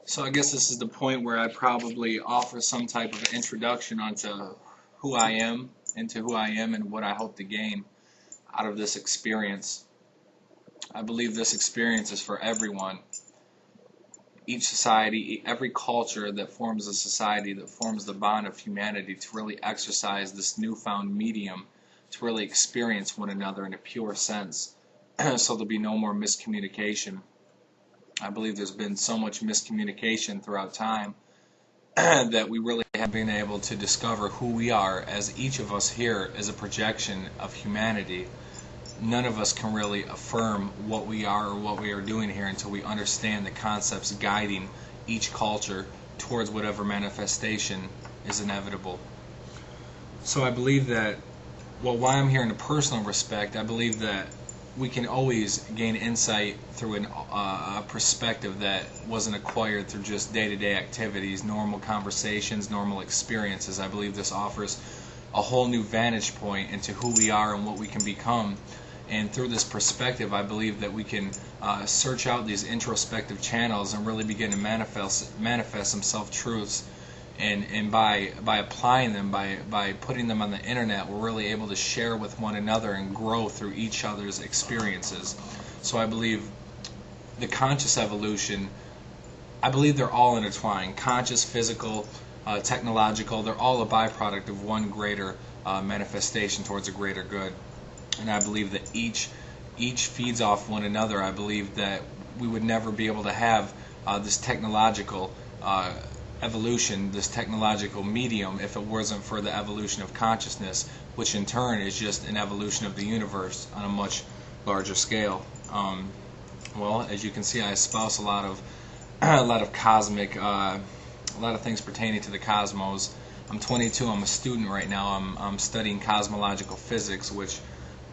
So I guess this is the point where I probably offer some type of introduction onto who I am, into who I am and what I hope to gain out of this experience. I believe this experience is for everyone. Each society, every culture that forms a society, that forms the bond of humanity to really exercise this newfound medium, to really experience one another in a pure sense. So there'll be no more miscommunication. I believe there's been so much miscommunication throughout time that we really have been able to discover who we are, as each of us here is a projection of humanity. None of us can really affirm what we are or what we are doing here until we understand the concepts guiding each culture towards whatever manifestation is inevitable. So I believe that, well, why I'm here in a personal respect, I believe that we can always gain insight through a perspective that wasn't acquired through just day-to-day activities, normal conversations, normal experiences. I believe this offers a whole new vantage point into who we are and what we can become. And through this perspective, I believe that we can search out these introspective channels and really begin to manifest some self-truths. And by applying them, by putting them on the internet, we're really able to share with one another and grow through each other's experiences. So I believe the conscious evolution, I believe they're all intertwined. Conscious, physical, technological, they're all a byproduct of one greater manifestation towards a greater good. And I believe that each feeds off one another. I believe that we would never be able to have this technological evolution, this technological medium, if it wasn't for the evolution of consciousness, which in turn is just an evolution of the universe on a much larger scale. Well, as you can see, I espouse a lot of cosmic, a lot of things pertaining to the cosmos. I'm 22. I'm a student right now. I'm studying cosmological physics, which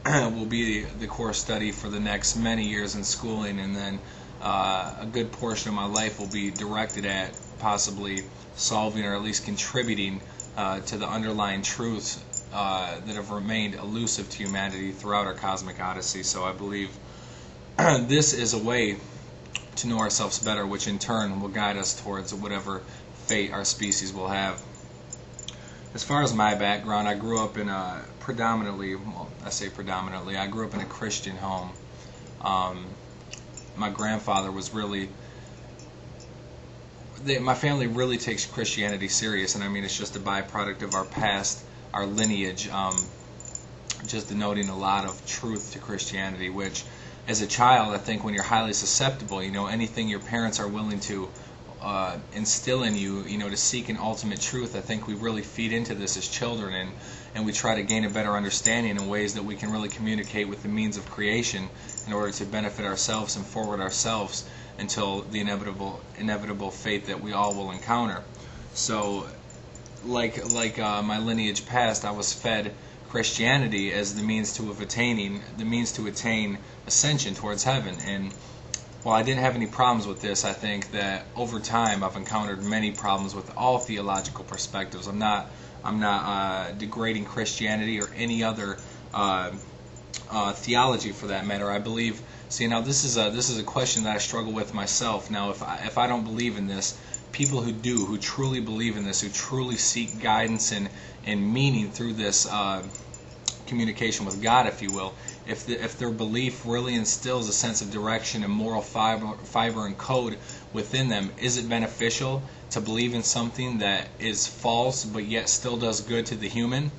will be the core study for the next many years in schooling, and then a good portion of my life will be directed at possibly solving or at least contributing to the underlying truths that have remained elusive to humanity throughout our cosmic odyssey. So I believe this is a way to know ourselves better, which in turn will guide us towards whatever fate our species will have. As far as my background, I grew up in a predominantly, well, I say predominantly, I grew up in a Christian home. My grandfather was really, my family really takes Christianity serious, and I mean it's just a byproduct of our past, our lineage, just denoting a lot of truth to Christianity, which as a child, I think when you're highly susceptible, anything your parents are willing to instill in you, to seek an ultimate truth, I think we really feed into this as children, and we try to gain a better understanding in ways that we can really communicate with the means of creation in order to benefit ourselves and forward ourselves until the inevitable fate that we all will encounter. So, like my lineage past, I was fed Christianity as the means to attain ascension towards heaven. And while I didn't have any problems with this, I think that over time I've encountered many problems with all theological perspectives. I'm not degrading Christianity or any other theology for that matter. I believe. See, now this is a question that I struggle with myself. Now, if I don't believe in this, people who truly believe in this, who truly seek guidance and meaning through this communication with God, if you will, if their belief really instills a sense of direction and moral fiber and code within them, is it beneficial to believe in something that is false but yet still does good to the human?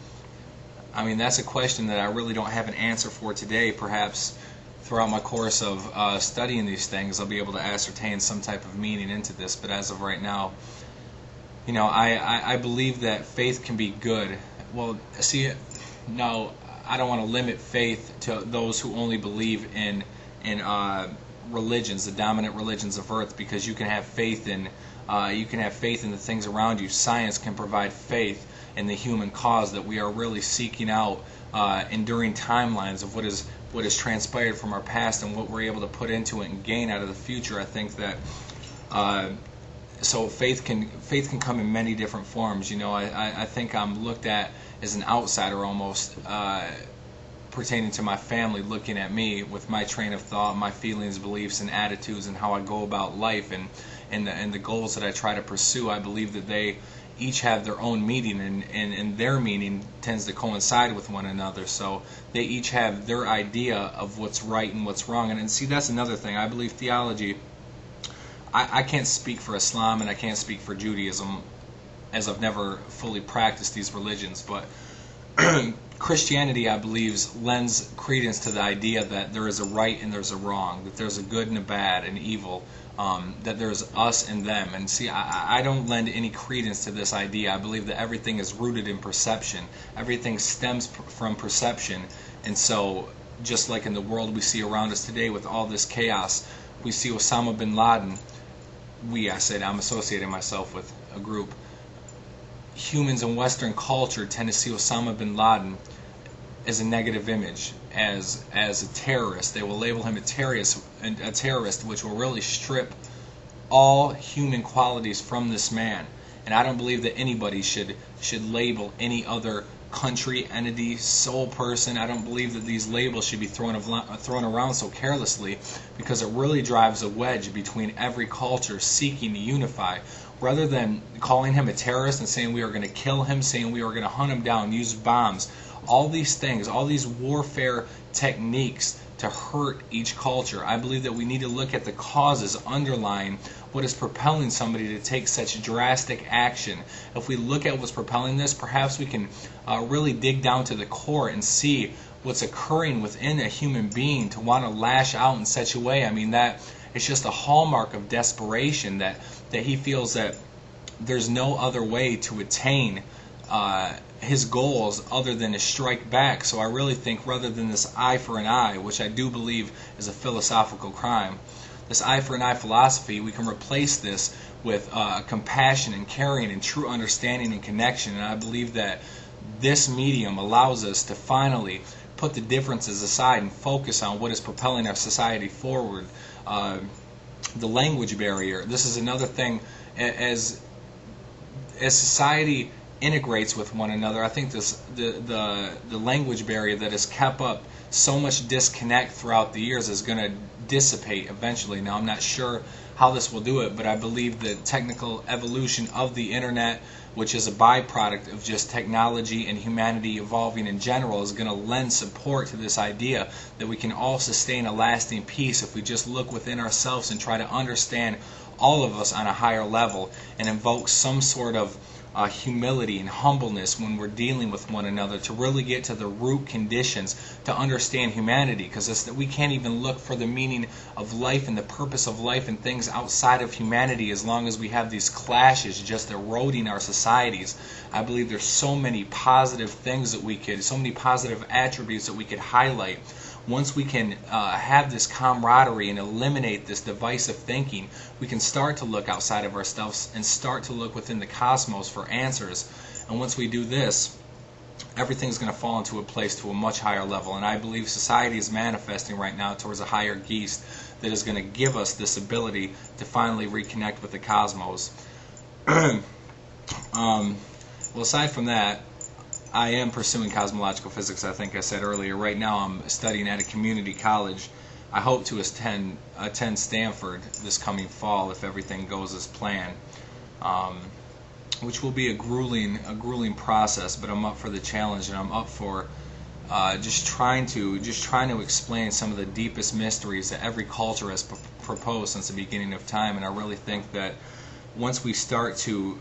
I mean, that's a question that I really don't have an answer for today. Perhaps throughout my course of studying these things, I'll be able to ascertain some type of meaning into this. But as of right now, I believe that faith can be good. Well, see, no, I don't want to limit faith to those who only believe in religions, the dominant religions of Earth, because you can have faith in the things around you. Science can provide faith in the human cause, that we are really seeking out enduring timelines of what has transpired from our past and what we're able to put into it and gain out of the future. I think that so faith can come in many different forms. I think I'm looked at as an outsider almost, pertaining to my family, looking at me with my train of thought, my feelings, beliefs, and attitudes, and how I go about life, and and the goals that I try to pursue, I believe that they each have their own meaning, and their meaning tends to coincide with one another. So they each have their idea of what's right and what's wrong. And see, that's another thing. I believe theology, I can't speak for Islam and I can't speak for Judaism, as I've never fully practiced these religions, but Christianity, I believe, lends credence to the idea that there is a right and there's a wrong, that there's a good and a bad and evil, that there's us and them. And see, I don't lend any credence to this idea. I believe that everything is rooted in perception. Everything stems from perception. And so, just like in the world we see around us today with all this chaos, we see Osama bin Laden. I'm associating myself with a group. Humans in Western culture tend to see Osama bin Laden as a negative image, as a terrorist. They will label him a terrorist, which will really strip all human qualities from this man. And I don't believe that anybody should label any other country, entity, soul, person. I don't believe that these labels should be thrown around so carelessly, because it really drives a wedge between every culture seeking to unify. Rather than calling him a terrorist and saying we are going to kill him, saying we are going to hunt him down, use bombs, all these things, all these warfare techniques to hurt each culture. I believe that we need to look at the causes underlying what is propelling somebody to take such drastic action. If we look at what's propelling this, perhaps we can really dig down to the core and see what's occurring within a human being to want to lash out in such a way. I mean, that it's just a hallmark of desperation, that he feels that there's no other way to attain his goals other than to strike back. So I really think, rather than this eye for an eye, which I do believe is a philosophical crime, this eye for an eye philosophy, we can replace this with compassion and caring and true understanding and connection. And I believe that this medium allows us to finally put the differences aside and focus on what is propelling our society forward. The language barrier. This is another thing. As society integrates with one another, I think the language barrier that has kept up so much disconnect throughout the years is going to dissipate eventually. Now, I'm not sure how this will do it, but I believe the technical evolution of the internet, which is a byproduct of just technology and humanity evolving in general, is going to lend support to this idea that we can all sustain a lasting peace if we just look within ourselves and try to understand all of us on a higher level and invoke some sort of humility and humbleness when we're dealing with one another, to really get to the root conditions to understand humanity, because we can't even look for the meaning of life and the purpose of life and things outside of humanity as long as we have these clashes just eroding our societies. I believe there's so many positive things that so many positive attributes that we could highlight. Once we can have this camaraderie and eliminate this divisive thinking, we can start to look outside of ourselves and start to look within the cosmos for answers. And once we do this, everything's going to fall into a place to a much higher level. And I believe society is manifesting right now towards a higher geast that is going to give us this ability to finally reconnect with the cosmos. Well, aside from that, I am pursuing cosmological physics, I think I said earlier. Right now I'm studying at a community college. I hope to attend Stanford this coming fall if everything goes as planned, which will be a grueling process, but I'm up for the challenge, and I'm up for just trying to explain some of the deepest mysteries that every culture has proposed since the beginning of time. And I really think that once we start to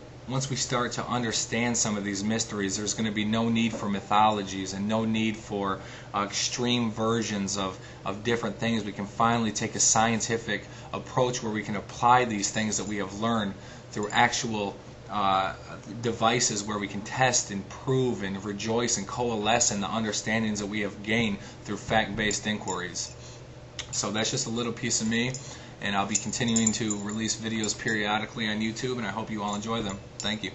understand some of these mysteries, there's going to be no need for mythologies and no need for extreme versions of different things. We can finally take a scientific approach where we can apply these things that we have learned through actual devices where we can test and prove and rejoice and coalesce in the understandings that we have gained through fact-based inquiries. So that's just a little piece of me, and I'll be continuing to release videos periodically on YouTube, and I hope you all enjoy them. Thank you.